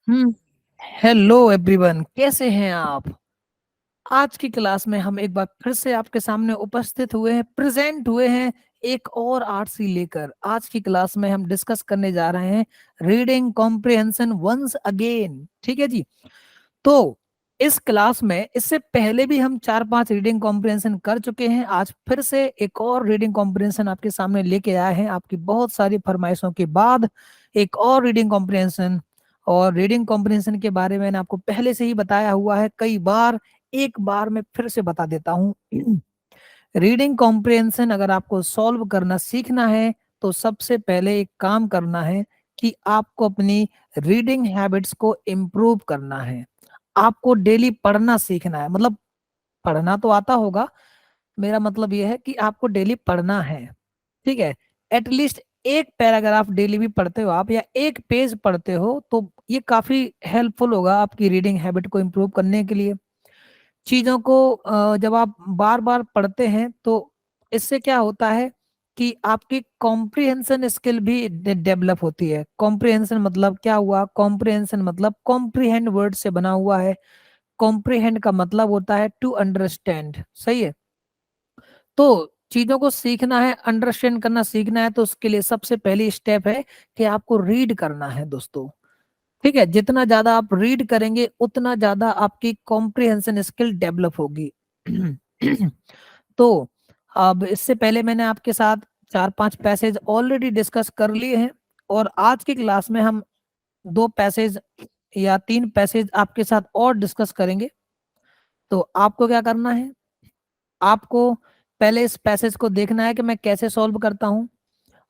हम्म। Hello everyone, कैसे हैं आप? आज की क्लास में हम एक बार फिर से आपके सामने उपस्थित हुए हैं, प्रेजेंट हुए हैं एक और आरसी लेकर। आज की क्लास में हम डिस्कस करने जा रहे हैं रीडिंग कॉम्प्रिहेंशन वंस अगेन। ठीक है जी। तो इस क्लास में इससे पहले भी हम 4-5 रीडिंग कॉम्प्रिहेंशन कर चुके हैं। आज फिर से एक और रीडिंग कॉम्प्रिहेंशन आपके सामने लेके आए हैं, आपकी बहुत सारी फरमाइशों के बाद एक और रीडिंग कॉम्प्रिहेंशन। और रीडिंग कॉम्प्रिहेंशन के बारे में मैंने आपको पहले से ही बताया हुआ है कई बार, एक बार मैं फिर से बता देता हूँ। रीडिंग कॉम्प्रिहेंशन अगर आपको सॉल्व करना सीखना है तो सबसे पहले एक काम करना है कि आपको अपनी रीडिंग हैबिट्स को इम्प्रूव करना है। आपको डेली पढ़ना सीखना है। मतलब पढ़ना तो आता होगा, मेरा मतलब यह है कि आपको डेली पढ़ना है। ठीक है। एटलीस्ट एक पैराग्राफ डेली भी पढ़ते हो आप, या एक पेज पढ़ते हो, तो ये काफी हेल्पफुल होगा आपकी रीडिंग हैबिट को इम्प्रूव करने के लिए। चीजों को जब आप बार बार पढ़ते हैं तो इससे क्या होता है कि आपकी कॉम्प्रिहेंशन स्किल भी डेवलप होती है। कॉम्प्रिहेंशन मतलब क्या हुआ? कॉम्प्रिहेंशन मतलब कॉम्प्रिहेंड वर्ड से बना हुआ है। कॉम्प्रिहेंड का मतलब होता है टू अंडरस्टैंड। सही है। तो चीजों को सीखना है, अंडरस्टैंड करना सीखना है, तो उसके लिए सबसे पहली स्टेप है कि आपको रीड करना है दोस्तों। ठीक है। जितना ज्यादा आप रीड करेंगे उतना ज्यादा आपकी कॉम्प्रिहेंशन स्किल डेवलप होगी। तो अब इससे पहले मैंने आपके साथ 4-5 पैसेज ऑलरेडी डिस्कस कर लिए हैं, और आज की क्लास में हम 2 पैसेज या 3 पैसेज आपके साथ और डिस्कस करेंगे। तो आपको क्या करना है? आपको पहले इस पैसेज को देखना है कि मैं कैसे सॉल्व करता हूँ,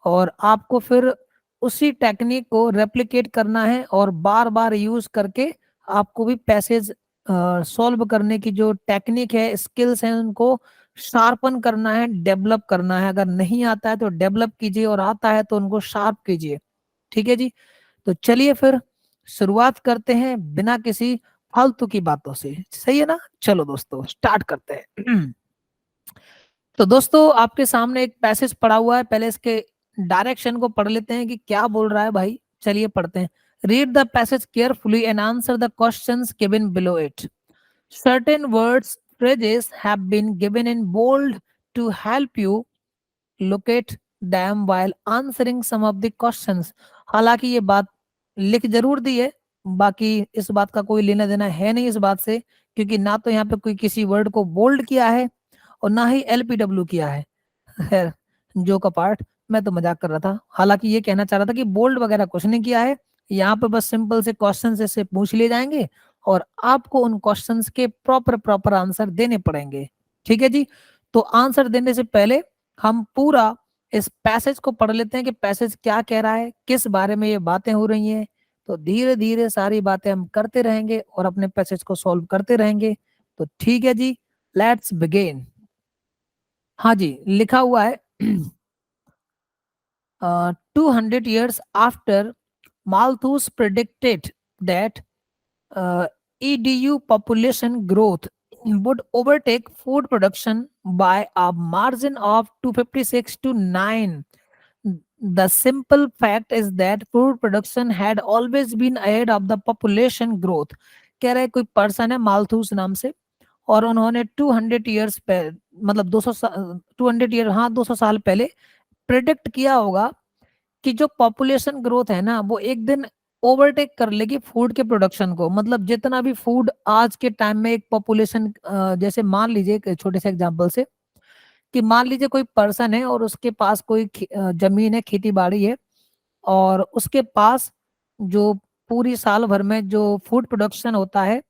और आपको फिर उसी टेक्निक को रेप्लिकेट करना है, और बार बार यूज करके आपको भी पैसेज सॉल्व करने की जो टेक्निक है, स्किल्स हैं, उनको शार्पन करना है, डेवलप करना है। अगर नहीं आता है तो डेवलप कीजिए, और आता है तो उनको शार्प कीजिए। ठीक है जी। तो चलिए फिर शुरुआत करते हैं बिना किसी फालतू की बातों से। सही है ना? चलो दोस्तों स्टार्ट करते हैं। तो दोस्तों आपके सामने एक पैसेज पड़ा हुआ है, पहले इसके डायरेक्शन को पढ़ लेते हैं कि क्या बोल रहा है भाई। चलिए पढ़ते हैं। Read the passage carefully and answer the questions given below it. Certain words phrases have been given in bold to help you locate them while answering some of the questions। हालांकि ये बात लिख जरूर दी है, बाकी इस बात का कोई लेना देना है नहीं इस बात से, क्योंकि ना तो यहाँ पे कोई किसी वर्ड को बोल्ड किया है और ना ही एलपीडब्ल्यू किया है। खैर, जो का पार्ट, मैं तो मजाक कर रहा था। हालांकि ये कहना चाह रहा था कि बोल्ड वगैरह कुछ नहीं किया है। यहाँ पे बस सिंपल से क्वेश्चन से पूछ लिए जाएंगे, और आपको उन क्वेश्चंस के प्रॉपर प्रॉपर आंसर देने पड़ेंगे। ठीक है जी। तो आंसर देने से पहले हम पूरा इस पैसेज को पढ़ लेते हैं कि पैसेज क्या कह रहा है, किस बारे में ये बातें हो रही हैं। तो धीरे धीरे सारी बातें हम करते रहेंगे और अपने पैसेज को सॉल्व करते रहेंगे। तो ठीक है जी, लेट्स बिगिन। हाँ जी, लिखा हुआ है 200 years after Malthus predicted that EDU population growth would overtake food production by a margin of 256 to 9. The simple fact is that food production had always been ahead of the population growth। कह रहे कोई person है मालथूस नाम से, और उन्होंने 200 years पे, मतलब 200 ईयर, हाँ 200 साल पहले प्रिडिक्ट किया होगा कि जो पॉपुलेशन ग्रोथ है ना, वो एक दिन ओवरटेक कर लेगी फूड के प्रोडक्शन को। मतलब जितना भी फूड आज के टाइम में एक पॉपुलेशन, जैसे मान लीजिए एक छोटे से एग्जांपल से, कि मान लीजिए कोई पर्सन है और उसके पास कोई जमीन है, खेती बाड़ी है, और उसके पास जो पूरी साल भर में जो फूड प्रोडक्शन होता है,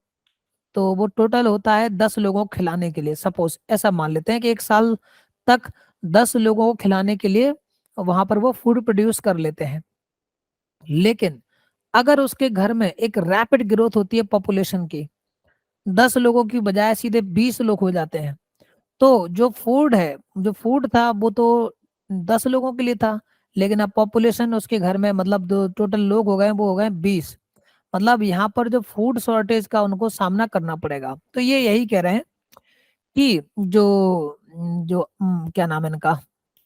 तो वो टोटल होता है 10 लोगों को खिलाने के लिए। सपोज ऐसा मान लेते हैं कि एक साल तक 10 लोगों को खिलाने के लिए वहां पर वो फूड प्रोड्यूस कर लेते हैं। लेकिन अगर उसके घर में एक रैपिड ग्रोथ होती है पॉपुलेशन की, 10 लोगों की बजाय सीधे 20 लोग हो जाते हैं, तो जो फूड है, जो फूड था वो तो 10 लोगों के लिए था, लेकिन अब पॉपुलेशन उसके घर में, मतलब जो टोटल लोग हो गए वो हो गए 20। मतलब यहाँ पर जो फूड शॉर्टेज का उनको सामना करना पड़ेगा। तो ये यही कह रहे हैं कि जो जो क्या नाम है इनका,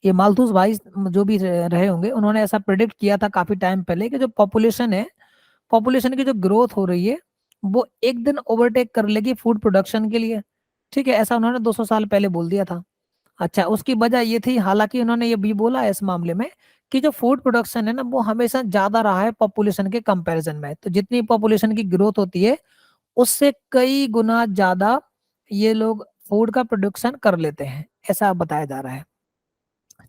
ये मालथूस भाई जो भी रहे होंगे, उन्होंने ऐसा प्रिडिक्ट किया था काफी टाइम पहले कि जो पॉपुलेशन है पॉपुलेशन की जो ग्रोथ हो रही है वो एक दिन ओवरटेक कर लेगी फूड प्रोडक्शन के लिए, ठीक है, ऐसा उन्होंने 200 साल पहले बोल दिया था। अच्छा, उसकी वजह ये थी, हालांकि उन्होंने ये भी बोला है इस मामले में कि जो फूड प्रोडक्शन है ना वो हमेशा ज्यादा रहा है पॉपुलेशन के कंपैरिजन में, तो जितनी पॉपुलेशन की ग्रोथ होती है उससे कई गुना ज्यादा ये लोग फूड का प्रोडक्शन कर लेते हैं, ऐसा बताया जा रहा है।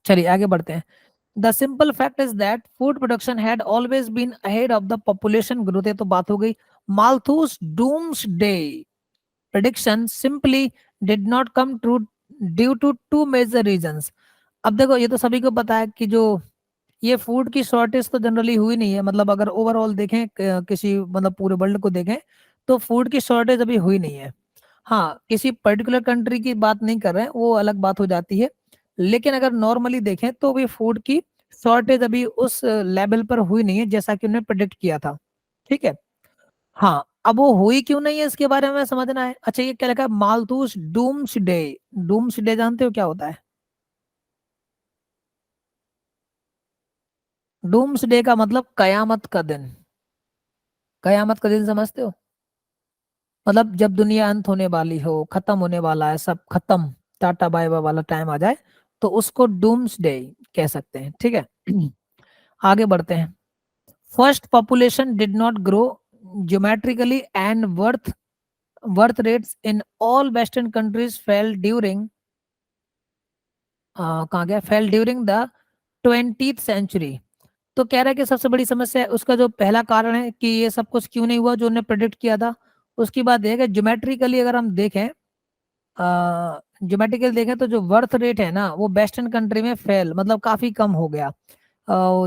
चलिए आगे बढ़ते हैं। The simple fact is that food production had always been ahead of the population growth, ये तो बात हो गई। Malthus doomsday prediction simply did not come true due to two major reasons। अब देखो ये तो सभी को पता है कि जो ये फूड की शॉर्टेज तो जनरली हुई नहीं है, मतलब अगर ओवरऑल देखें किसी मतलब पूरे वर्ल्ड को देखें तो फूड की शॉर्टेज अभी हुई नहीं है। हाँ, किसी पर्टिकुलर कंट्री की बात नहीं कर रहे हैं, वो अलग बात हो जाती है, लेकिन अगर नॉर्मली देखें तो भी फूड की शॉर्टेज अभी उस लेवल पर हुई नहीं है जैसा कि उन्होंने प्रेडिक्ट किया था, ठीक है। हाँ, अब वो हुई क्यों नहीं है इसके बारे में समझना है। अच्छा, ये क्या लिखा है, मालथूस डूम्सडे। डूम्सडे जानते हो क्या होता है? डूम्सडे का मतलब कयामत का दिन। कयामत का दिन समझते हो? मतलब जब दुनिया अंत होने वाली हो, खत्म होने वाला है, सब खत्म, टाटा बाय बाय वाला टाइम आ जाए, तो उसको डूम्सडे कह सकते हैं, ठीक है। आगे बढ़ते हैं। First population did not grow geometrically and worth rates in all western countries fail during, कहाँ गया, fail during the 20th century. तो कह रहा है कि सबसे बड़ी समस्या है, उसका जो पहला कारण है कि ये सब कुछ क्यों नहीं हुआ जो उन्होंने प्रेडिक्ट किया था। उसकी बात यह है कि ज्योमेट्रिकली अगर हम देखें, ज्योमेट्रिकली देखें तो जो बर्थ रेट है ना वो वेस्टर्न कंट्री में फेल मतलब काफी कम हो गया।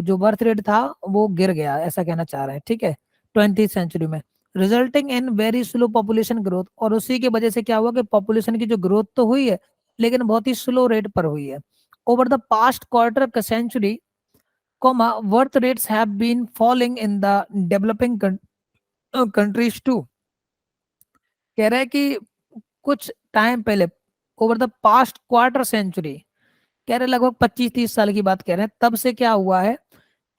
जो बर्थ रेट था वो गिर गया, ऐसा कहना चाह रहे हैं, ठीक है, 20th सेंचुरी में, resulting in very slow population growth. और उसी की वजह से क्या हुआ कि पॉपुलेशन की जो ग्रोथ तो हुई है लेकिन बहुत ही स्लो रेट पर हुई है। Over the past quarter century, birth rates have been falling in the developing countries too। कह रहा है कि कुछ टाइम पहले, over the past quarter century, कह रहे लगभग 25-30 साल की बात कह रहे हैं, तब से क्या हुआ है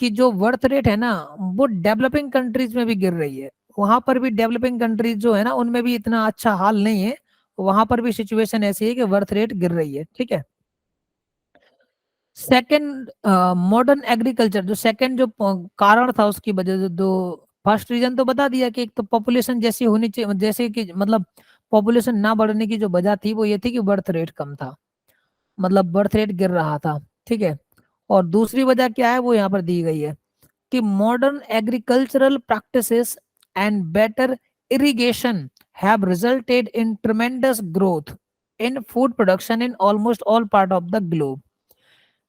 कि जो बर्थ रेट है ना वो डेवलपिंग कंट्रीज में भी गिर रही है। वहां पर भी डेवलपिंग कंट्रीज जो है ना उनमें भी इतना अच्छा हाल नहीं है, वहां पर भी सिचुएशन ऐसी है कि बर्थ रेट गिर रही है, ठीक है। सेकंड, मॉडर्न एग्रीकल्चर, जो सेकंड जो कारण था उसकी वजह से, दो फर्स्ट रीजन तो बता दिया कि एक तो पॉपुलेशन जैसी होनी चाहिए, जैसे कि मतलब पॉपुलेशन ना बढ़ने की जो वजह थी वो ये थी कि बर्थ रेट कम था, मतलब बर्थ रेट गिर रहा था, ठीक है। और दूसरी वजह क्या है वो यहाँ पर दी गई है कि modern agricultural practices and better irrigation have resulted in ट्रेमेंडस growth in food production in almost all part of the globe.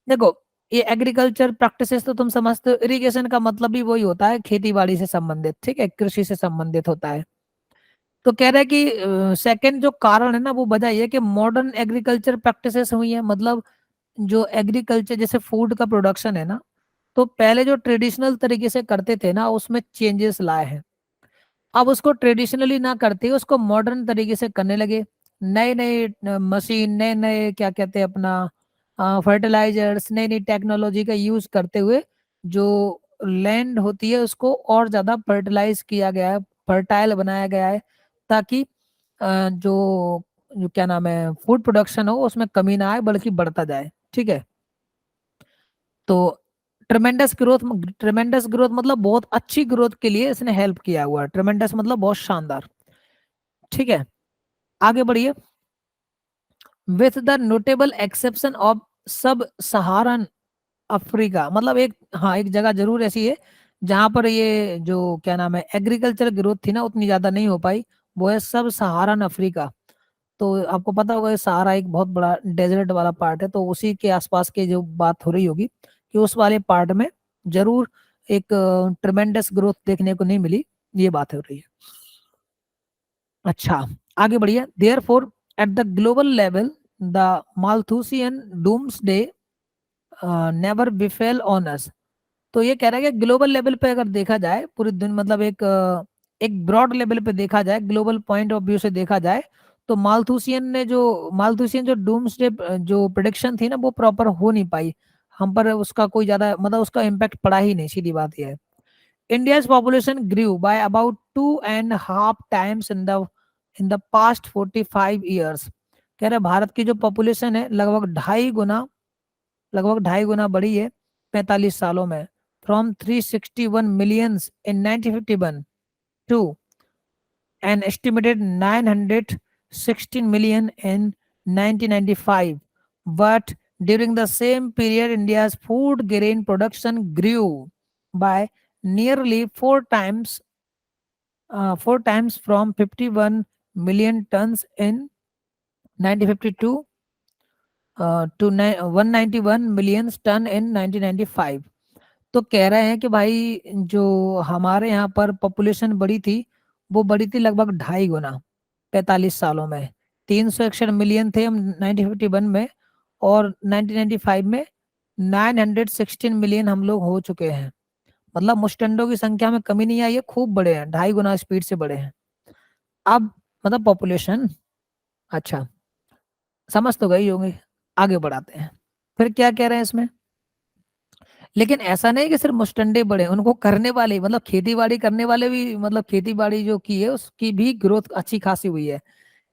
देखो, ये एग्रीकल्चर प्रैक्टिसेस तो तुम समझते हो, इरिगेशन का मतलब भी वही होता है, खेती बाड़ी से संबंधित, ठीक है, कृषि से संबंधित होता है। तो कह रहा है कि सेकंड जो कारण है ना वो वजह ये कि मॉडर्न एग्रीकल्चर प्रैक्टिसेस हुई है, मतलब जो एग्रीकल्चर जैसे फूड का प्रोडक्शन है ना, तो पहले जो ट्रेडिशनल तरीके से करते थे ना उसमें चेंजेस लाए हैं। अब उसको ट्रेडिशनली ना करते उसको मॉडर्न तरीके से करने लगे, नए नए मशीन, नए नए क्या कहते हैं अपना फर्टिलाइजर्स, नई नई टेक्नोलॉजी का यूज करते हुए जो लैंड होती है उसको और ज्यादा फर्टिलाइज किया गया है, फर्टाइल बनाया गया है, ताकि जो जो क्या नाम है फूड प्रोडक्शन हो उसमें कमी ना आए बल्कि बढ़ता जाए, ठीक है। तो ट्रेमेंडस ग्रोथ, ट्रेमेंडस ग्रोथ मतलब बहुत अच्छी ग्रोथ के लिए इसने हेल्प किया हुआ है, ट्रेमेंडस मतलब बहुत शानदार, ठीक है। आगे बढ़िए। With the notable exception of सब सहारन अफ्रीका, मतलब एक, हाँ एक जगह जरूर ऐसी है जहां पर ये जो क्या नाम है एग्रीकल्चर ग्रोथ थी ना उतनी ज्यादा नहीं हो पाई, वो है सब सहारन अफ्रीका। तो आपको पता होगा ये सहारा एक बहुत बड़ा डेजर्ट वाला पार्ट है, तो उसी के आसपास की जो बात हो रही होगी कि उस वाले पार्ट में जरूर एक ट्रिमेंडस ग्रोथ देखने को नहीं मिली, ये बात हो रही है। अच्छा, आगे बढ़िए। Therefore at the global level the Malthusian doomsday never befell on us. तो ये कह रहा है कि ग्लोबल लेवल पे अगर देखा जाए पूरी दुनिया, मतलब एक ब्रॉड लेवल पे देखा जाए, ग्लोबल पॉइंट ऑफ व्यू से देखा जाए, तो मालथूसियन जो डूम्सडे जो प्रिडिक्शन थी ना वो प्रॉपर हो नहीं पाई, हम पर उसका कोई ज्यादा मतलब उसका इम्पैक्ट पड़ा ही नहीं, सीधी बात यह है। India's population grew by about 2.5 times in the past 45 years. कह रहे भारत की जो पॉपुलेशन है लगभग ढाई गुना बढ़ी है 45 सालों में, from 361 millions in 1951 to an estimated 916 million in 1995. But during the same period, India's food grain production grew by nearly four times from 51 million tons in 1952 to 191 million ton in 1995. तो कह रहे हैं कि भाई जो हमारे यहाँ पर पॉपुलेशन बढ़ी थी वो बढ़ी थी लगभग ढाई गुना 45 सालों में। 361 मिलियन थे हम 1951 में, और 1995 में 916 मिलियन हम लोग हो चुके हैं। मतलब मुस्टंडों की संख्या में कमी नहीं आई है, खूब बड़े हैं, ढाई गुना स्पीड से बढ़े हैं। अब मतलब पॉपुलेशन, अच्छा समझ तो गई होंगी। आगे बढ़ाते हैं, फिर क्या कह रहे हैं इसमें। लेकिन ऐसा नहीं कि सिर्फ मुस्टंडे बड़े, उनको करने वाले मतलब खेती बाड़ी करने वाले भी, मतलब खेती बाड़ी जो की है उसकी भी ग्रोथ अच्छी खासी हुई है।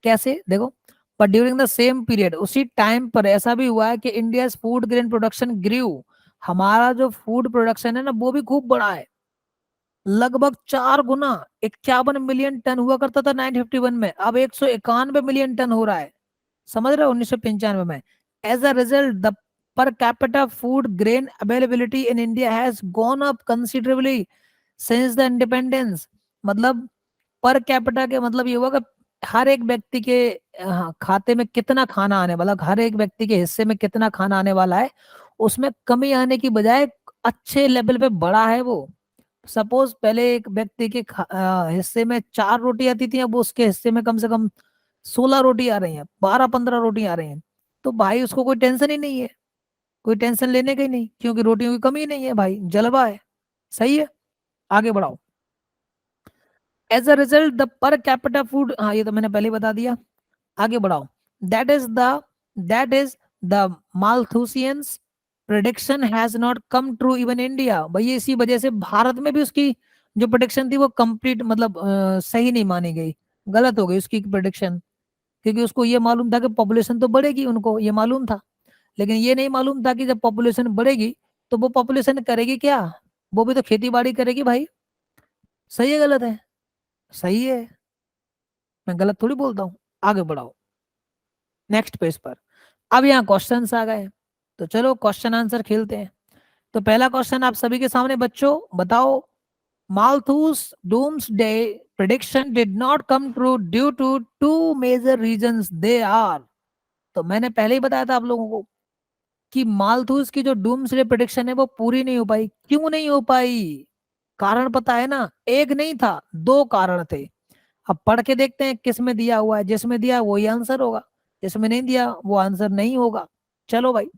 कैसे देखो, पर ड्यूरिंग द सेम पीरियड, उसी टाइम पर ऐसा भी हुआ है कि India food grain production grew, हमारा जो फूड प्रोडक्शन है ना वो भी खूब बड़ा है, लगभग 4 गुना। 51 मिलियन टन हुआ करता था 951 में, अब 191 मिलियन टन हो रहा है। समझ रहे हो, 1995 में। As a result the per capita food grain availability in India has gone up considerably since the independence. मतलब पर कैपिटा के मतलब ये हुआ कि हर एक व्यक्ति के खाते में कितना खाना आने वाला, हर एक व्यक्ति के हिस्से में कितना खाना आने वाला है, उसमें कमी आने की बजाय अच्छे लेवल पे बढ़ा है वो। सपोज पहले एक व्यक्ति के हिस्से में 4 रोटी आती थी, अब उसके हिस्से में कम से कम 16 रोटी आ रही हैं, 12-15 रोटी आ रही हैं। तो भाई उसको कोई टेंशन ही नहीं है, कोई टेंशन लेने का ही नहीं, क्योंकि रोटियों की कमी नहीं है भाई, जलवा है। सही है, आगे बढ़ाओ। As a result the per capita food, हाँ ये तो मैंने पहले ही बता दिया। आगे बढ़ाओ। That is the that is the Malthusian's prediction has not come true even India. भाई इसी वजह से भारत में भी उसकी जो प्रिडिक्शन थी वो कंप्लीट मतलब सही नहीं मानी गई, गलत हो गई उसकी प्रिडिक्शन। क्योंकि उसको ये मालूम था कि पॉपुलेशन तो बढ़ेगी, उनको ये मालूम था, लेकिन ये नहीं मालूम था कि जब पॉपुलेशन बढ़ेगी तो वो पॉपुलेशन करेगी क्या, वो भी तो खेती बाड़ी करेगी भाई। सही है गलत है? सही है, मैं गलत थोड़ी बोलता हूँ। आगे बढ़ाओ नेक्स्ट पेज पर। अब यहाँ क्वेश्चंस आ गए, तो चलो क्वेश्चन आंसर खेलते हैं। तो पहला क्वेश्चन आप सभी के सामने बच्चों, बताओ Malthus doomsday prediction did not come true due to two major reasons. They are, तो मैंने पहले ही बताया था आप लोगों को कि मालथूस की जो डूम्सडे प्रेडिक्शन है वो पूरी नहीं हो पाई। क्यों नहीं हो पाई? कारण पता है ना, एक नहीं था, दो कारण थे। अब पढ़ के देखते हैं किस में दिया हुआ है, जिसमें दिया वही आंसर होगा, जिसमें नहीं दिया वो आंसर नहीं होगा। चलो भाई।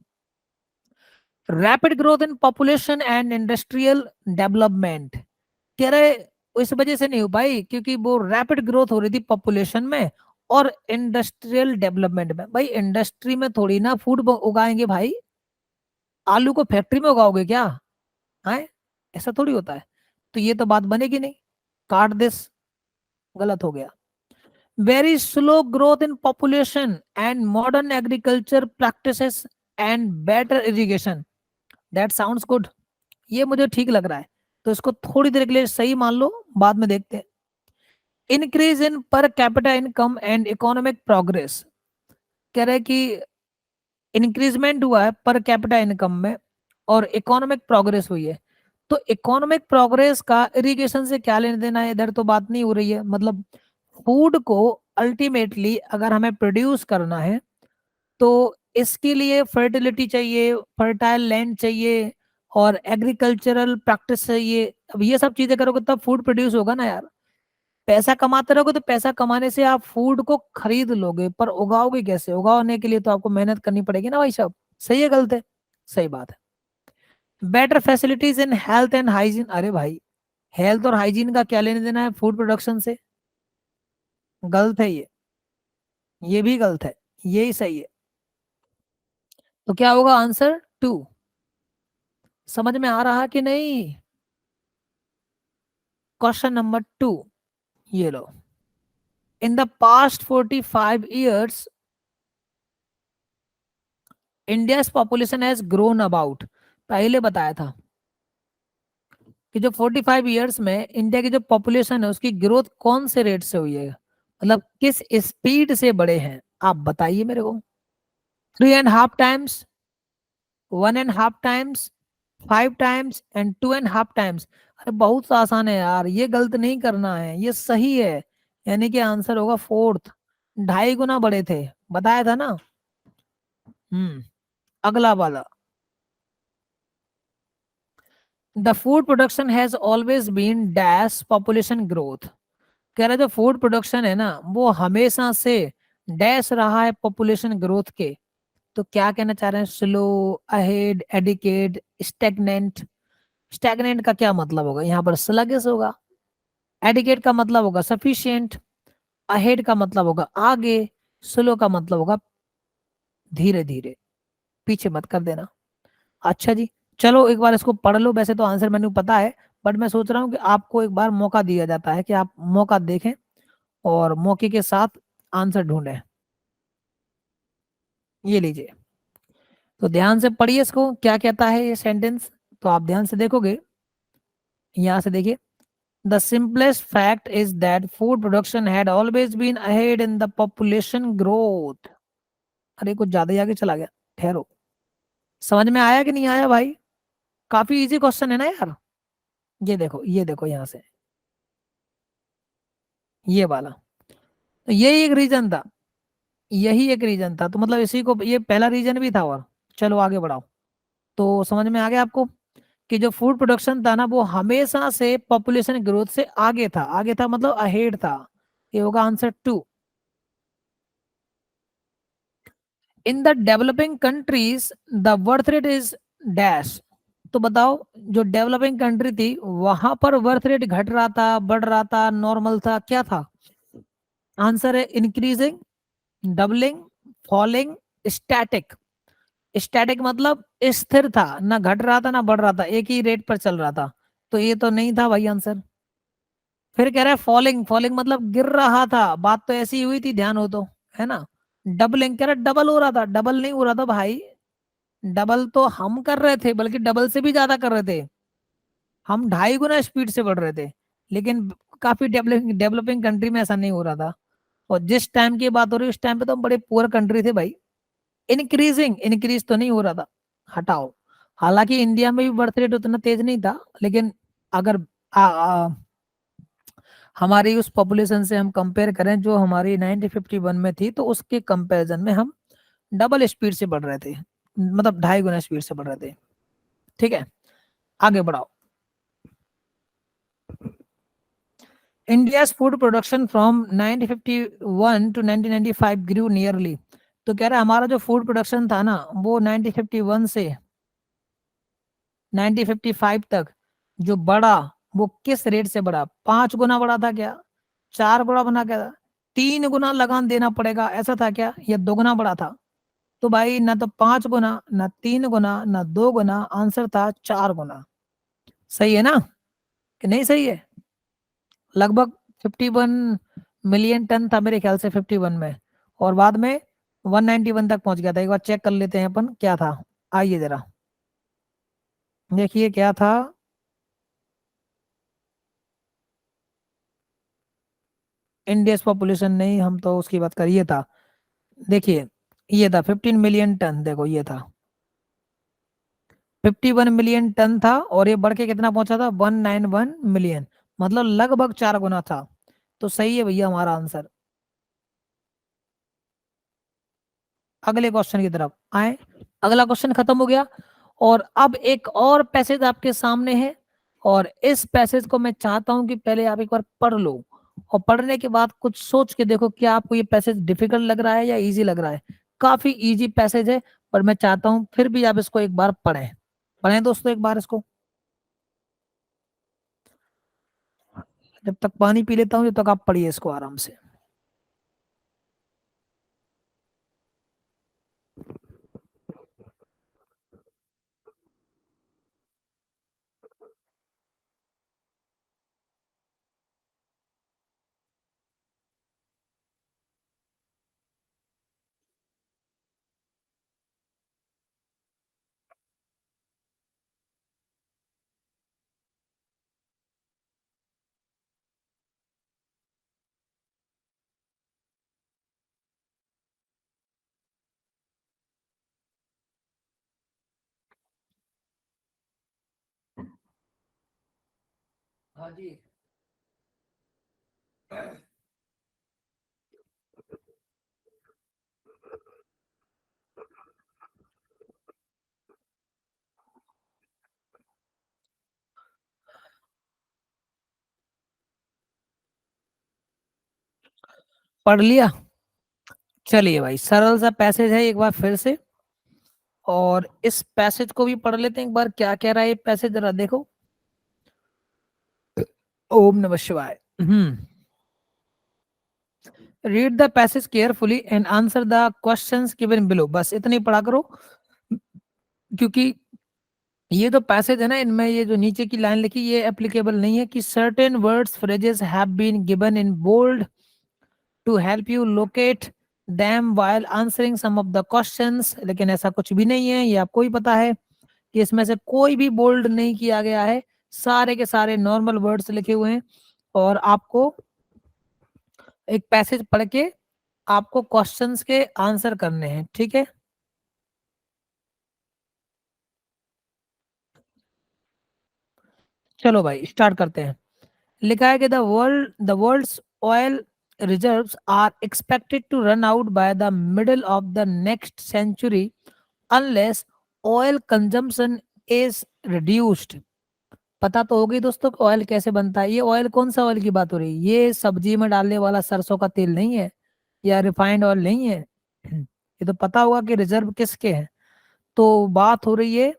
Rapid growth in population and industrial development, कह रहे इस वजह से नहीं हो पाई क्योंकि वो रैपिड ग्रोथ हो रही थी पॉपुलेशन में और इंडस्ट्रियल डेवलपमेंट में। भाई इंडस्ट्री में थोड़ी ना फूड उगाएंगे भाई, आलू को फैक्ट्री में उगाओगे क्या है? ऐसा थोड़ी होता है, तो ये तो बात बनेगी नहीं। काट दिस, गलत हो गया। Very slow growth in population and modern agriculture practices and better irrigation, that sounds good, ये मुझे ठीक लग रहा है, तो इसको थोड़ी देर के लिए सही मान लो, बाद में देखते हैं। Increase in per capita income and economic progress, कह रहे कि इंक्रीजमेंट हुआ है पर कैपिटा इनकम में और इकोनॉमिक प्रोग्रेस हुई है। तो इकोनॉमिक प्रोग्रेस का इरिगेशन से क्या लेने देना है, इधर तो बात नहीं हो रही है। मतलब फूड को अल्टीमेटली अगर हमें प्रोड्यूस करना है तो इसके लिए फर्टिलिटी चाहिए, फर्टाइल लैंड चाहिए और एग्रीकल्चरल प्रैक्टिस चाहिए। अब ये सब चीजें करोगे तब फूड प्रोड्यूस होगा ना यार। पैसा कमाते रहोगे तो पैसा कमाने से आप फूड को खरीद लोगे, पर उगाओगे कैसे? उगाने के लिए तो आपको मेहनत करनी पड़ेगी ना भाई साहब। सही है गलत है? सही बात है। Better facilities in health and hygiene, अरे भाई हेल्थ और हाइजीन का क्या लेने देना है फूड प्रोडक्शन से? गलत है ये भी गलत है, यही सही है। तो क्या होगा आंसर 2? समझ में आ रहा कि नहीं? क्वेश्चन नंबर 2, ये लो। In the past 45 years India population has grown about, पहले बताया था कि जो 45 years में इंडिया की जो पॉपुलेशन है उसकी ग्रोथ कौन से रेट से हुई है, मतलब किस स्पीड से बढ़े हैं, आप बताइए मेरे को। 3.5 times, 1.5 times, 5 times and 2.5 times। अरे बहुत सा आसान है यार, ये गलत नहीं करना है, ये सही है। यानी कि आंसर होगा फोर्थ, 2.5 गुना बढ़े थे, बताया था ना। अगला वाला, the food production has always been dash population growth. कह रहा है जो फूड प्रोडक्शन है ना वो हमेशा से डैश रहा है पॉपुलेशन ग्रोथ के। तो क्या कहना चाह रहे हैं, slow, ahead, adequate, stagnant. Stagnant का क्या मतलब होगा, यहाँ पर स्लगिश होगा। एडिकेट का मतलब होगा सफिशिएंट। अहेड का मतलब होगा आगे। स्लो का मतलब होगा धीरे धीरे, पीछे मत कर देना। अच्छा जी, चलो एक बार इसको पढ़ लो, वैसे तो आंसर मैंने पता है, बट मैं सोच रहा हूँ कि आपको एक बार मौका दिया जाता है कि आप मौका देखें और मौके के साथ आंसर ढूंढें। ये लीजिए, तो ध्यान से पढ़िए इसको, क्या कहता है ये सेंटेंस। तो आप ध्यान से देखोगे, यहाँ से देखिए, the simplest fact is that food production had always been ahead in the population growth. अरे कुछ ज्यादा ही आगे चला गया, ठहरो। समझ में आया कि नहीं आया भाई, काफी इजी क्वेश्चन है ना यार। ये देखो, ये देखो यहाँ से, ये वाला, तो यही एक रीजन था, यही एक रीजन था, तो मतलब इसी को ये पहला रीजन भी था। और चलो आगे बढ़ाओ। तो समझ में आ गया आपको कि जो फूड प्रोडक्शन था ना वो हमेशा से पॉपुलेशन ग्रोथ से आगे था, आगे था मतलब अहेड था। ये होगा answer 2। In the developing countries the birth rate is dash. तो बताओ, जो डेवलपिंग कंट्री थी वहां पर बर्थ रेट घट रहा था, बढ़ रहा था, नॉर्मल था, क्या था। आंसर है increasing, doubling, falling, static. Static मतलब स्थिर था, ना घट रहा था ना बढ़ रहा था, एक ही रेट पर चल रहा था। तो ये तो नहीं था भाई आंसर। फिर कह रहा है फॉलिंग, फॉलिंग मतलब गिर रहा था, बात तो ऐसी हुई थी, ध्यान हो तो, है ना। डबलिंग कह रहा डबल हो रहा था, डबल नहीं हो रहा था भाई। डबल तो हम कर रहे थे, बल्कि डबल से भी ज्यादा कर रहे थे, हम 2.5 गुना स्पीड से बढ़ रहे थे। लेकिन काफी डेवलपिंग डेवलपिंग कंट्री में ऐसा नहीं हो रहा था। और जिस टाइम की बात हो रही है उस टाइम पे तो हम बड़े पुअर कंट्री थे भाई। इंक्रीजिंग, इंक्रीज तो नहीं हो रहा था, हटाओ। हालांकि इंडिया में भी बर्थ रेट उतना तेज नहीं था, लेकिन अगर हमारी उस पॉपुलेशन से हम कंपेयर करें जो हमारी 1951 में थी, तो उसके कंपैरिजन में हम डबल स्पीड से बढ़ रहे थे, मतलब 2.5 गुना स्पीड से बढ़ रहे थे। ठीक है, आगे बढ़ाओ। India food production from 1951 to 1995 grew nearly. तो कह रहा है हमारा जो फूड प्रोडक्शन था ना वो 1951 से 1955 तक जो बढ़ा, वो किस रेट से बढ़ा, 5 गुना बढ़ा था क्या, 4 गुना बना क्या था, 3 गुना लगान देना पड़ेगा ऐसा था क्या, या 2 गुना बढ़ा था। तो भाई ना तो 5 गुना, ना 3 गुना, ना 2 गुना, आंसर था 4 गुना। सही है ना कि नहीं सही है। लगभग 51 मिलियन टन था मेरे ख्याल से 51 में, और बाद में 191 तक पहुंच गया था। एक बार चेक कर लेते हैं अपन क्या था, आइए जरा देखिए क्या था। इंडियस पॉपुलेशन नहीं, हम तो उसकी बात कर, ये था, देखिए, ये था 15 मिलियन टन, देखो ये था 51 मिलियन टन था, और ये बढ़ के कितना पहुंचा था, 191 मिलियन, मतलब लगभग 4 गुना था। तो सही है भैया हमारा आंसर। अगले क्वेश्चन की तरफ आए। अगला क्वेश्चन खत्म हो गया, और अब एक और पैसेज आपके सामने है, और इस पैसेज को मैं चाहता हूं कि पहले आप एक बार पढ़ लो, और पढ़ने के बाद कुछ सोच के देखो क्या आपको ये पैसेज डिफिकल्ट लग रहा है या इजी लग रहा है। काफी इजी पैसेज है, पर मैं चाहता हूं फिर भी आप इसको एक बार पढ़ें। पढ़ें दोस्तों एक बार इसको। जब तक पानी पी लेता हूं जब तक आप पढ़िए इसको आराम से। हाँ जी। पढ़ लिया। चलिए भाई, सरल सा पैसेज है, एक बार फिर से, और इस पैसेज को भी पढ़ लेते हैं एक बार, क्या कह रहा है ये पैसेज, जरा देखो। ओम नमः शिवाय। Read the passage carefully and answer the questions given below. बस इतनी पढ़ा करो, क्योंकि ये तो पैसेज है ना, इनमें ये जो नीचे की लाइन लिखी ये एप्लीकेबल नहीं है कि certain words phrases have been given in bold to help you locate them while answering some of the questions. लेकिन ऐसा कुछ भी नहीं है, ये आपको ही पता है कि इसमें से कोई भी बोल्ड नहीं किया गया है, सारे के सारे नॉर्मल वर्ड्स लिखे हुए हैं, और आपको एक पैसेज पढ़ के आपको क्वेश्चंस के आंसर करने हैं, ठीक है। चलो भाई स्टार्ट करते हैं। लिखा है कि the world's oil reserves are expected to run out by the middle of the next century unless oil consumption is reduced. पता तो होगी दोस्तों कि ऑयल कैसे बनता है। ये ऑयल कौन सा ऑयल की बात हो रही है? ये सब्जी में डालने वाला सरसों का तेल नहीं है, या रिफाइंड ऑयल नहीं है। ये तो पता होगा कि रिजर्व किसके हैं। तो बात हो रही है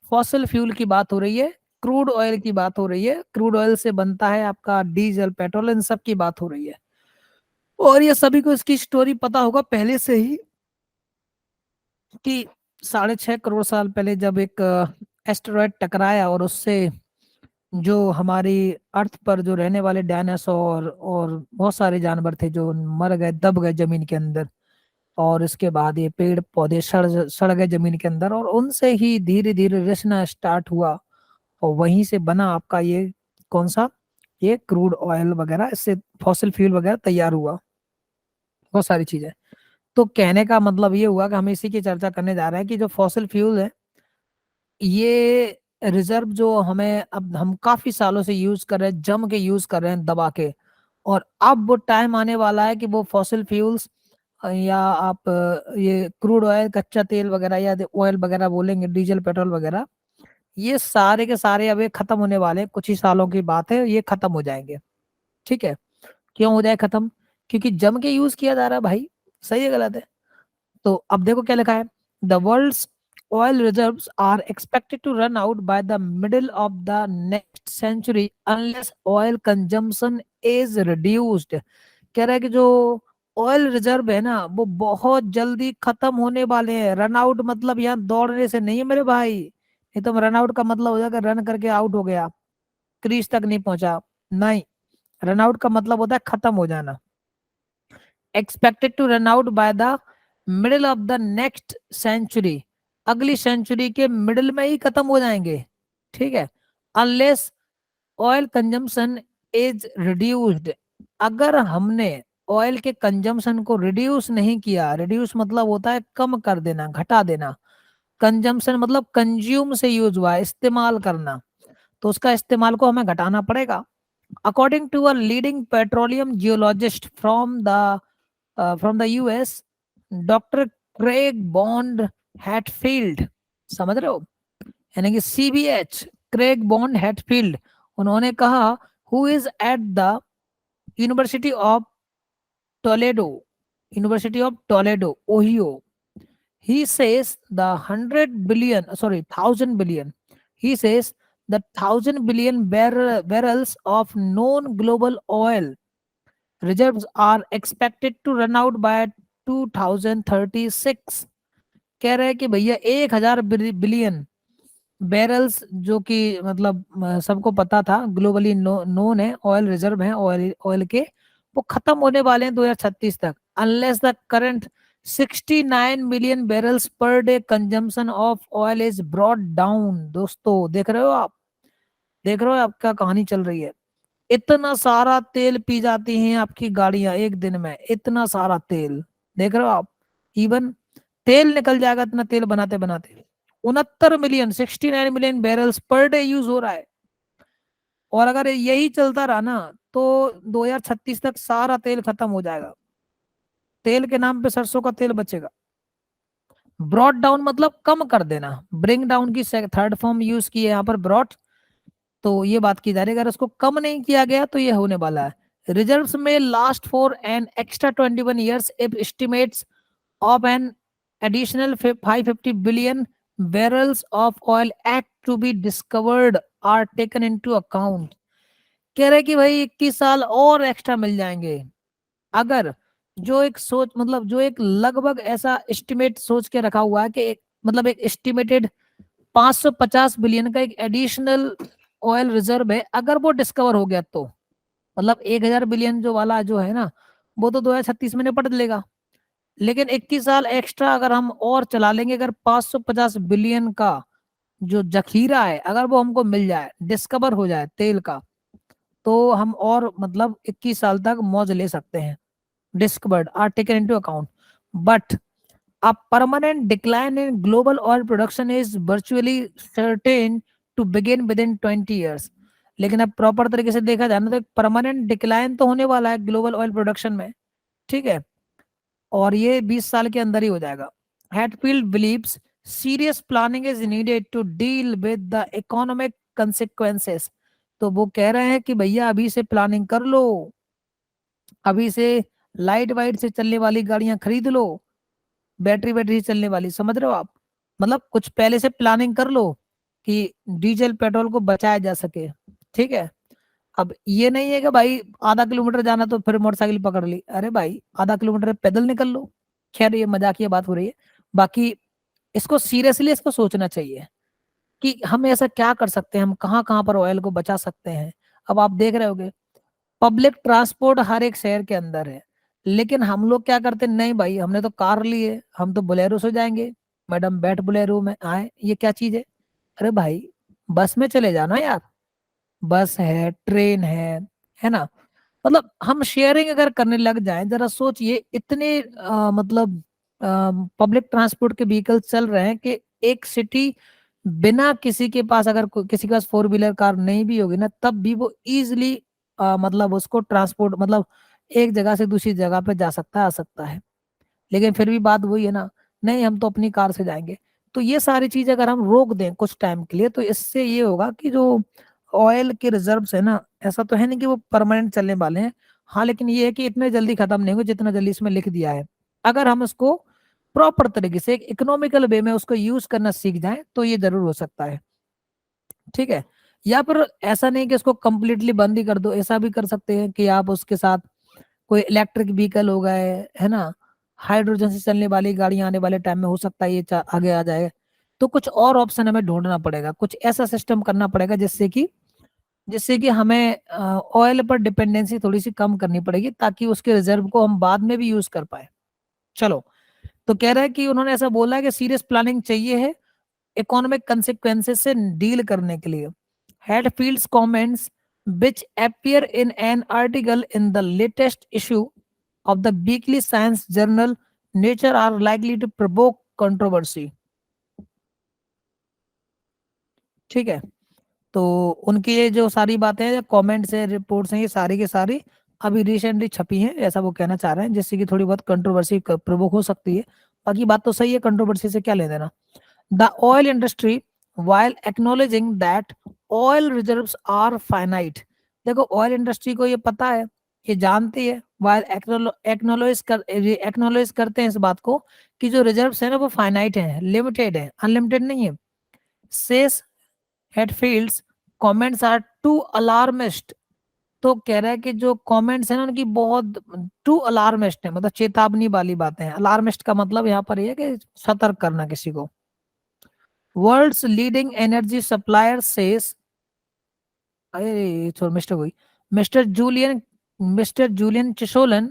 फॉसिल फ्यूल की, बात हो रही है क्रूड ऑयल की, बात हो रही है। क्रूड ऑयल से बनता है आपका डीजल, पेट्रोल, इन सब की बात हो रही है। और ये सभी को इसकी स्टोरी पता होगा पहले से ही, कि 6.5 करोड़ साल पहले जब एक एस्टेरॉयड टकराया, और उससे जो हमारी अर्थ पर जो रहने वाले डायनासोर और बहुत सारे जानवर थे जो मर गए, दब गए जमीन के अंदर। और इसके बाद ये पेड़ पौधे सड़ सड़ गए जमीन के अंदर, और उनसे ही धीरे धीरे रचना स्टार्ट हुआ, और वहीं से बना आपका ये कौन सा, ये क्रूड ऑयल वगैरह, इससे फॉसिल फ्यूल वगैरह तैयार हुआ, बहुत सारी चीजें। तो कहने का मतलब ये हुआ कि हम इसी की चर्चा करने जा रहे हैं कि जो फॉसिल फ्यूल है, ये रिजर्व जो हमें अब हम काफी सालों से यूज कर रहे हैं, जम के यूज कर रहे हैं दबा के, और अब वो टाइम आने वाला है कि वो फॉसिल फ्यूल्स, या आप ये क्रूड ऑयल, कच्चा तेल वगैरह, या ऑयल वगैरह बोलेंगे, डीजल पेट्रोल वगैरह, ये सारे के सारे अब ये खत्म होने वाले हैं। कुछ ही सालों की बात है, ये खत्म हो जाएंगे, ठीक है। क्यों हो जाए खत्म? क्योंकि जम के यूज किया जा रहा है भाई। सही है गलत है? तो अब देखो क्या लिखा है। The world's oil reserves are expected to run out by the middle of the next century unless oil consumption is reduced. कह रहा है कि जो ऑयल रिजर्व है ना, वो बहुत जल्दी खत्म होने वाले हैं। रन आउट मतलब यहाँ दौड़ने से नहीं है मेरे भाई, नहीं तो रन आउट का मतलब हो जाएगा रन करके आउट हो गया, क्रीज तक नहीं पहुंचा। नहीं, रन आउट का मतलब होता है खत्म हो जाना। Expected to run out by the middle of the next century, अगली सेंचुरी के मिडिल में ही खत्म हो जाएंगे, ठीक है। Unless oil consumption is reduced, अगर हमने ऑयल के कंजम्पशन को रिड्यूस नहीं किया। रिड्यूस मतलब होता है कम कर देना, घटा देना। कंजम्पशन मतलब कंज्यूम से यूज हुआ, इस्तेमाल करना, तो उसका इस्तेमाल को हमें घटाना पड़ेगा। According to a leading petroleum geologist from the US, doctor Craig Bond Hatfield, समझ रहे हो, यानी कि सीबीएच, क्रेग बॉन्ड हैटफील्ड, उन्होंने कहा, who is at the university of Toledo, university of Toledo Ohio, he says the 100 billion, sorry, 1,000 billion, he says the 1,000 billion barrels of known global oil reserves are expected to run out by 2036। कह रहे हैं कि भैया 1,000 billion barrels, जो कि मतलब सबको पता था, ग्लोबली नोन है, ऑयल रिजर्व है, ऑयल ऑयल के, वो खत्म होने वाले हैं 2036 तक। Unless the current 69 million barrels per day consumption of oil is brought down. दोस्तों देख रहे हो आप, देख रहे हो आपका कहानी चल रही है। इतना सारा तेल पी जाती हैं आपकी गाड़ियां एक दिन में, इतना सारा तेल, देख रहे हो आप। इवन तेल निकल जाएगा इतना तेल बनाते बनाते। 69 million, 69 million barrels per day use हो रहा है। और अगर यही चलता रहा ना तो 2036 तक सारा तेल खत्म हो जाएगा, तेल के नाम पे सरसों का तेल बचेगा। ब्रॉट डाउन मतलब कम कर देना, ब्रिंग डाउन की थर्ड फॉर्म यूज की है यहाँ पर, ब्रॉट। तो ये बात की जा रही है, अगर उसको कम नहीं किया गया तो ये होने वाला है। रिजर्व्स में last for an extra 21 years if estimates of an additional 550 billion barrels of oil act to be discovered are taken into account। कह रहे कि भाई 21 साल और एक्स्ट्रा मिल जाएंगे अगर, जो एक सोच मतलब जो एक लगभग ऐसा एस्टिमेट सोच के रखा हुआ है कि मतलब एक एस्टिमेटेड 550 बिलियन का एक एडिशनल ऑयल रिजर्व है, अगर वो डिस्कवर हो गया तो मतलब 1000 बिलियन जो वाला जो है ना, वो तो 2036 में निपट लेगा। लेकिन 21 साल एक्स्ट्रा अगर हम और चला लेंगे, अगर 550 बिलियन का जो जखीरा है अगर वो हमको मिल जाए, डिस्कवर हो जाए तेल का, तो हम और मतलब 21 साल तक मौज ले सकते हैं। Discovered are taken into account, but a permanent decline in global oil production is virtually certain to begin within 20 years। लेकिन अब प्रॉपर तरीके से देखा जाए ना तो एक परमानेंट डिक्लाइन तो होने वाला है ग्लोबल ऑयल प्रोडक्शन में, ठीक है, और ये 20 साल के अंदर ही हो जाएगा। Hatfield believes serious planning is needed to deal with the economic consequences। तो वो कह रहे हैं कि भैया अभी से प्लानिंग कर लो, अभी से लाइट वाइट से चलने वाली गाड़ियां खरीद लो, बैटरी बैटरी से चलने वाली, समझ रहे हो आप, मतलब कुछ पहले से प्लानिंग कर लो कि डीजल पेट्रोल को बचाया जा सके, ठीक है। अब ये नहीं है कि भाई आधा किलोमीटर जाना तो फिर मोटरसाइकिल पकड़ ली, अरे भाई आधा किलोमीटर पैदल निकल लो। खैर ये मजाकिया बात हो रही है, बाकी इसको सीरियसली इसको सोचना चाहिए कि हम ऐसा क्या कर सकते हैं, हम कहाँ कहाँ पर ऑयल को बचा सकते हैं। अब आप देख रहे होगे पब्लिक ट्रांसपोर्ट हर एक शहर के अंदर है, लेकिन हम लोग क्या करते हैं, नहीं भाई हमने तो कार ली है, हम तो बोलेरो से जाएंगे, मैडम बैठ बोलेरो में आए, ये क्या चीज है। अरे भाई बस में चले जाना यार, बस है, ट्रेन है ना। मतलब हम शेयरिंग अगर करने लग जाएं, जरा सोचिए इतने मतलब पब्लिक ट्रांसपोर्ट के व्हीकल चल रहे हैं कि एक सिटी बिना किसी के पास, अगर किसी के पास फोर व्हीलर कार नहीं भी होगी ना, तब भी वो इजिली मतलब उसको ट्रांसपोर्ट मतलब एक जगह से दूसरी जगह पे जा सकता है, आ सकता है। लेकिन फिर भी बात वही है ना, नहीं हम तो अपनी कार से जाएंगे। तो ये सारी चीज अगर हम रोक दें कुछ टाइम के लिए, तो इससे ये होगा कि जो ऑयल के रिजर्व्स है ना, ऐसा तो है नहीं कि वो परमानेंट चलने वाले हैं, हाँ, लेकिन ये है कि इतने जल्दी खत्म नहीं होंगे जितना जल्दी इसमें लिख दिया है। अगर हम उसको प्रॉपर तरीके से एक इकोनॉमिकल वे में उसको यूज करना सीख जाएं तो ये जरूर हो सकता है, ठीक है। या फिर ऐसा नहीं कि उसको कंप्लीटली बंद ही कर दो, ऐसा भी कर सकते हैं कि आप उसके साथ कोई इलेक्ट्रिक व्हीकल हो गए, है ना, हाइड्रोजन से चलने वाली गाड़ियां आने वाले टाइम में हो सकता है ये आगे आ जाए। तो कुछ और ऑप्शन हमें ढूंढना पड़ेगा, कुछ ऐसा सिस्टम करना पड़ेगा जिससे कि हमें ऑयल पर डिपेंडेंसी थोड़ी सी कम करनी पड़ेगी, ताकि उसके रिजर्व को हम बाद में भी यूज कर पाए। चलो, तो कह रहा है कि उन्होंने ऐसा बोला है कि सीरियस प्लानिंग चाहिए है इकोनॉमिक कंसिक्वेंसेस से डील करने के लिए। Hatfield's comments, which appear in an article in the latest issue of the weekly science journal Nature, are likely to provoke controversy। ठीक है, तो उनकी ये जो सारी बातें हैं, कमेंट्स है, रिपोर्ट्स हैं, ये सारी की सारी अभी रिसेंटली छपी हैं, ऐसा वो कहना चाह रहे हैं, जिससे कि थोड़ी बहुत कंट्रोवर्सी प्रवोक हो सकती है। बाकी बात तो सही है, कंट्रोवर्सी से क्या ले देना। The oil industry, while acknowledging that oil reserves are finite, देखो ऑयल इंडस्ट्री को ये पता है, ये जानती है, while एक्नोलॉज करते हैं इस बात को कि जो रिजर्व्स है ना वो फाइनाइट है, लिमिटेड है, अनलिमिटेड नहीं है। Says Hadfield's comments are too alarmist. तो कह रहा है कि जो कमेंट्स है ना उनकी बहुत टू अलार्मिस्ट है, मतलब चेतावनी वाली बातें हैं। अलार्मिस्ट का मतलब यहाँ पर ये है कि सतर्क करना किसी को। World's leading energy supplier says, sorry, Mr. Julian, Mr. Julian Chisolan,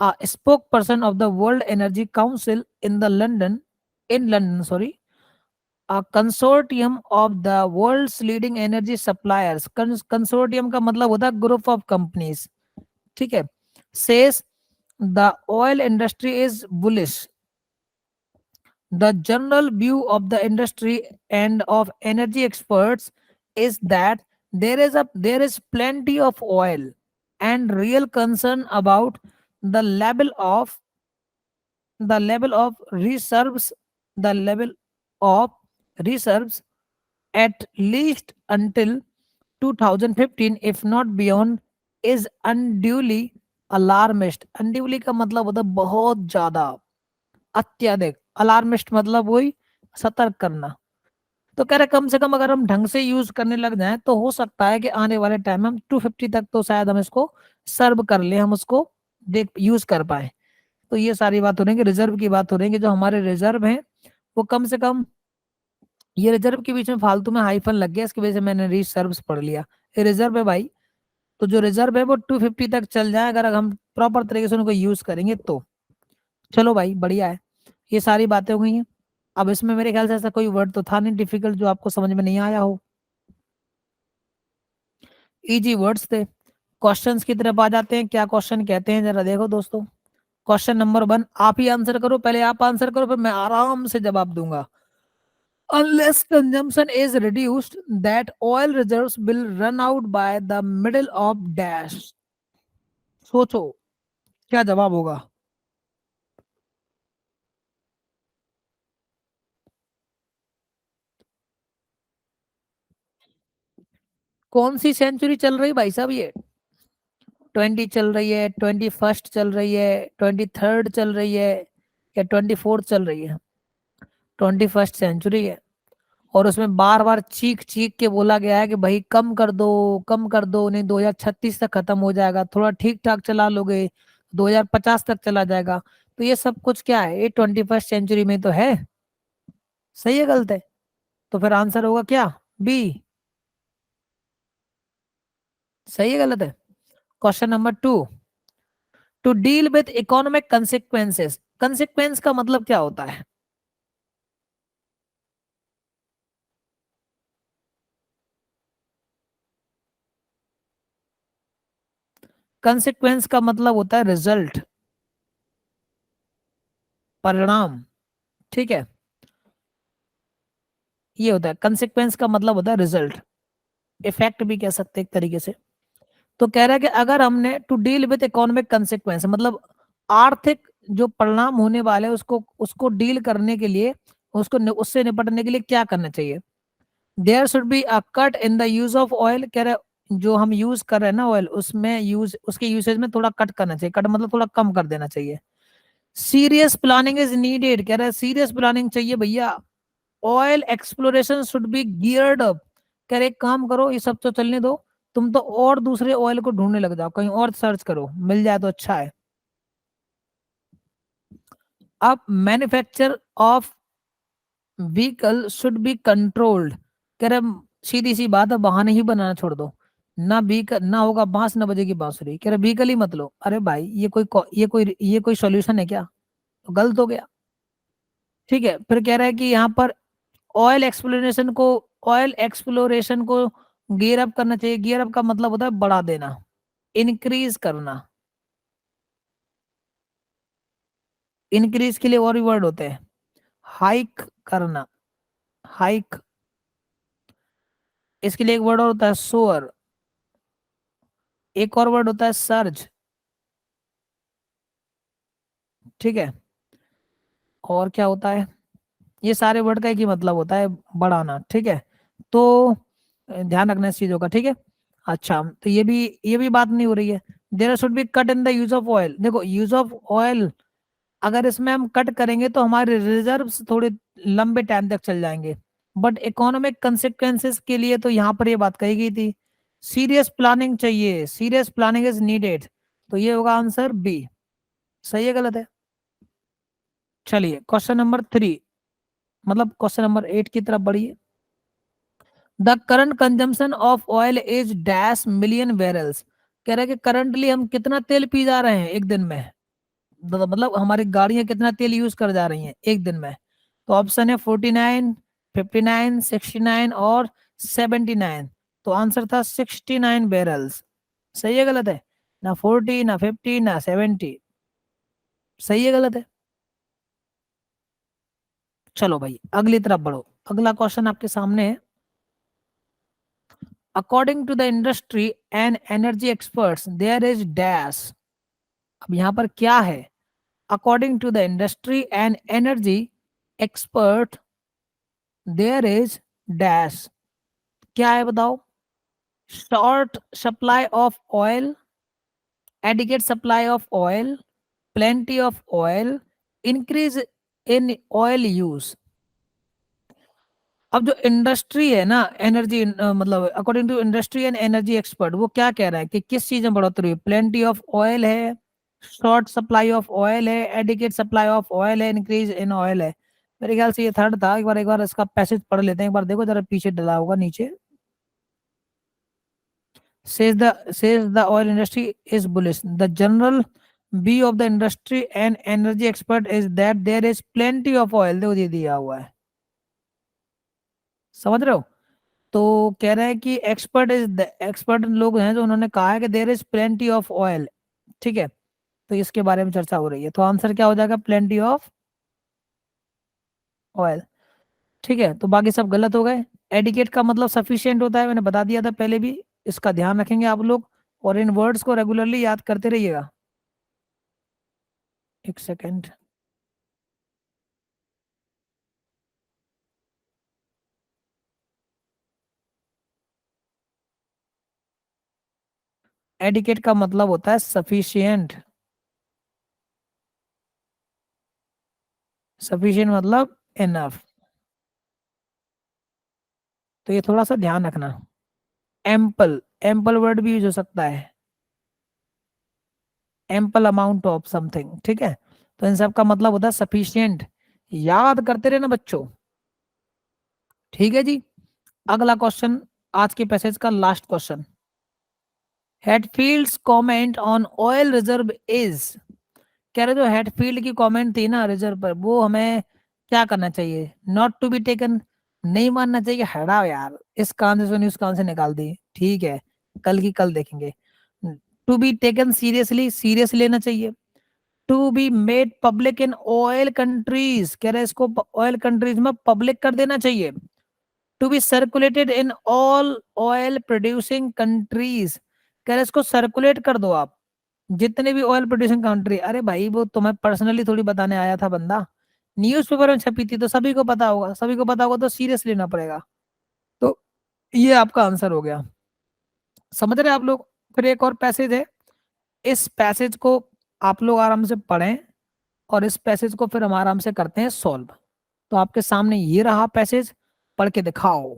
a spokesperson of the World Energy Council in London, sorry, a consortium of the world's leading energy suppliers, consortium का मतलब होता है group of companies, ठीक है, says the oil industry is bullish। The general view of the industry and of energy experts is that there is plenty of oil and real concern about the level of reserves, the level of reserves at least until 2015 if not beyond is unduly alarmist. unduly का मतलब होता है बहुत ज्यादा, अत्यधिक। Alarmist मतलब वही सतर्क करना। तो कह रहे कम से कम अगर हम ढंग से यूज करने लग जाएं तो हो सकता है कि आने वाले टाइम में हम 250 तक तो शायद हम इसको सर्व कर ले, हम उसको देख यूज कर पाए। तो ये सारी बात हो रही है, रिजर्व की बात हो रही है कि जो हमारे रिजर्व हैं वो कम से कम, ये रिजर्व के बीच में फालतू में हाइफन लग गया, इसकी वजह से मैंने रिजर्व्स पढ़ लिया। ये रिजर्व है भाई, तो जो रिजर्व है वो 250 तक चल जाए अगर हम प्रॉपर तरीके से उनको यूज करेंगे तो। चलो भाई बढ़िया है, ये सारी बातें हो गई हैं। अब इसमें मेरे ख्याल से ऐसा कोई वर्ड तो था नहीं डिफिकल्ट जो आपको समझ में नहीं आया हो, इजी वर्ड्स थे। क्वेश्चंस की तरफ आ जाते हैं, क्या क्वेश्चन कहते हैं जरा देखो दोस्तों। क्वेश्चन नंबर 1 आप ही आंसर करो, पहले आप आंसर करो फिर मैं आराम से जवाब दूंगा। Unless consumption is reduced, that oil reserves will run out by the middle of dash। सोचो क्या जवाब होगा। कौन सी सेंचुरी चल रही भाई साहब ये? 20 चल रही है, 21st चल रही है, 23rd चल रही है, या 24th चल रही है? 21st सेंचुरी है। और उसमें बार बार चीख चीख के बोला गया है कि भाई कम कर दो, कम कर दो, नहीं 2036 तक खत्म हो जाएगा, थोड़ा ठीक ठाक चला लोगे 2050 तक चला जाएगा। तो ये सब कुछ क्या है, ये 21st सेंचुरी में तो है। सही है गलत है? तो फिर आंसर होगा क्या, बी। सही है गलत है? Question number 2, to deal with economic consequences. Consequence का मतलब क्या होता है? कंसिक्वेंस का मतलब होता है रिजल्ट, परिणाम। ठीक है, ये होता है कंसिक्वेंस का मतलब होता है रिजल्ट, इफेक्ट भी कह सकते हैं एक तरीके से। तो कह रहा है कि अगर हमने to deal with economic consequence मतलब आर्थिक जो परिणाम होने वाले हैं उसको उसको डील करने के लिए, उससे निपटने के लिए क्या करना चाहिए। There should be a cut in the use of oil. कह रहे जो हम यूज कर रहे हैं ना ऑयल, उसमें यूज उसके यूसेज में थोड़ा कट करना चाहिए, कट मतलब थोड़ा कम कर देना चाहिए। Serious planning is needed. कह रहा है सीरियस प्लानिंग चाहिए भैया। Oil exploration should be geared up. कह रहे एक काम करो, ये सब तो चलने दो, तुम तो और दूसरे ऑयल को ढूंढने लग जाओ, कहीं और सर्च करो, मिल जाए तो अच्छा है। अब manufacture of vehicle should be controlled. कह रहे सीधी सी बात है, बहाने ही बनाना छोड़ दो। ना व्हीकल ना होगा बांस ना बजेगी बांसुरी, कह रहे व्हीकल ही मत लो। अरे भाई ये कोई सॉल्यूशन है क्या? तो गलत हो गया। ठीक है, फिर कह रहा है कि यहाँ पर ऑयल एक्सप्लोरेशन को ऑयल एक्सप्लोरेशन को गियर अप करना चाहिए। गियर अप का मतलब होता है बढ़ा देना, इंक्रीज करना। इंक्रीज के लिए और भी वर्ड होते हैं, हाइक करना, हाइक। इसके लिए एक वर्ड और होता है सोअर, एक और वर्ड होता है सर्ज। ठीक है, और क्या होता है, ये सारे वर्ड का एक ही मतलब होता है, बढ़ाना। ठीक है, तो ध्यान रखना इस चीजों का। ठीक है, अच्छा तो ये भी बात नहीं हो रही है। There should be cut in the use of oil. देखो यूज ऑफ ऑयल अगर इसमें हम कट करेंगे तो हमारे रिजर्व्स थोड़े लंबे टाइम तक चल जाएंगे, बट इकोनॉमिक कंसिक्वेंसेस के लिए तो यहाँ पर ये बात कही गई थी। सीरियस प्लानिंग चाहिए, सीरियस प्लानिंग इज नीडेड। तो ये होगा आंसर बी। सही है गलत है? चलिए क्वेश्चन नंबर 3, मतलब क्वेश्चन नंबर 8 की तरफ बढ़िए। The current consumption of oil is dash million barrels. कह रहे हैं कि करंटली हम कितना तेल पी जा रहे हैं एक दिन में, मतलब हमारी गाड़ियां कितना तेल यूज कर जा रही हैं एक दिन में। तो ऑप्शन है 49, 59, 69 और 79। तो आंसर था 69 बैरल्स। सही है गलत है? ना 40 ना 50 ना 70। सही है गलत है? चलो भाई अगली तरफ बढ़ो, अगला क्वेश्चन आपके सामने है। According to the industry and energy experts there is dash. अब यहाँ पर क्या है? According to the industry and energy expert there is dash. क्या है बताओ? Short supply of oil, adequate supply of oil, plenty of oil, increase in oil use। अब जो इंडस्ट्री है ना, एनर्जी मतलब according to industry and energy expert, वो क्या कह रहा है कि किस चीज में बढ़ोतरी हुई? प्लेंटी ऑफ ऑयल है, शॉर्ट सप्लाई ऑफ ऑयल है, एडिकेट सप्लाई ऑफ ऑयल है, इंक्रीज इन ऑयल है। मेरे ख्याल से ये थर्ड था। एक बार इसका पैसेज पढ़ लेते हैं, एक बार देखो जरा, पीछे डला होगा नीचे। Says the oil industry is bullish. The general view of the industry and energy expert is that there is plenty of oil। देखो ये दिया हुआ है, समझ रहे हो? तो कह रहे हैं कि एक्सपर्ट लोग हैं जो उन्होंने कहा है कि there is plenty of oil. ठीक है, तो इसके बारे में चर्चा हो रही है, तो आंसर क्या हो जाएगा? Plenty of oil. ठीक है, तो बाकी सब गलत हो गए। एडिकेट का मतलब सफिशिएंट होता है, मैंने बता दिया था पहले भी, इसका ध्यान रखेंगे आप लोग, और इन वर्ड्स को रेगुलरली याद करते रहिएगा। एक सेकेंड। एडिकेट का मतलब होता है सफिशिएंट। सफिशिएंट मतलब इनफ। तो ये थोड़ा सा ध्यान रखना। एम्पल, एम्पल वर्ड भी यूज हो सकता है, एम्पल अमाउंट ऑफ समथिंग। ठीक है, तो इन सब का मतलब होता है सफिशिएंट। याद करते रहना बच्चों। ठीक है जी, अगला क्वेश्चन, आज के पैसेज का last question. Hadfield's comment on oil reserve is. कह रहे जो हेडफील्ड की कमेंट थी ना रिजर्व पर, वो हमें क्या करना चाहिए? नॉट टू बी टेकन, नहीं मानना चाहिए। हटाओ यार, इस कान से सुनी उस कान से निकाल दी। ठीक है, कल की कल देखेंगे। To be taken seriously, serious लेना चाहिए। To be made public in oil countries, कह रहे इसको ऑयल कंट्रीज में पब्लिक कर देना चाहिए। To be circulated in all oil producing countries, कह रहे इसको सर्कुलेट कर दो आप जितने भी ऑयल प्रोड्यूसिंग कंट्री। अरे भाई, वो तुम्हें पर्सनली थोड़ी बताने आया था बंदा, न्यूज़पेपर में छपी थी तो सभी को पता होगा, सभी को पता होगा तो सीरियस लेना पड़ेगा। तो ये आपका आंसर हो गया। समझ रहे आप लोग? फिर एक और पैसेज है, इस पैसेज को आप लोग आराम से पढ़ें, और इस पैसेज को फिर हम आराम से करते हैं सॉल्व। तो आपके सामने ये रहा पैसेज, पढ़ के दिखाओ।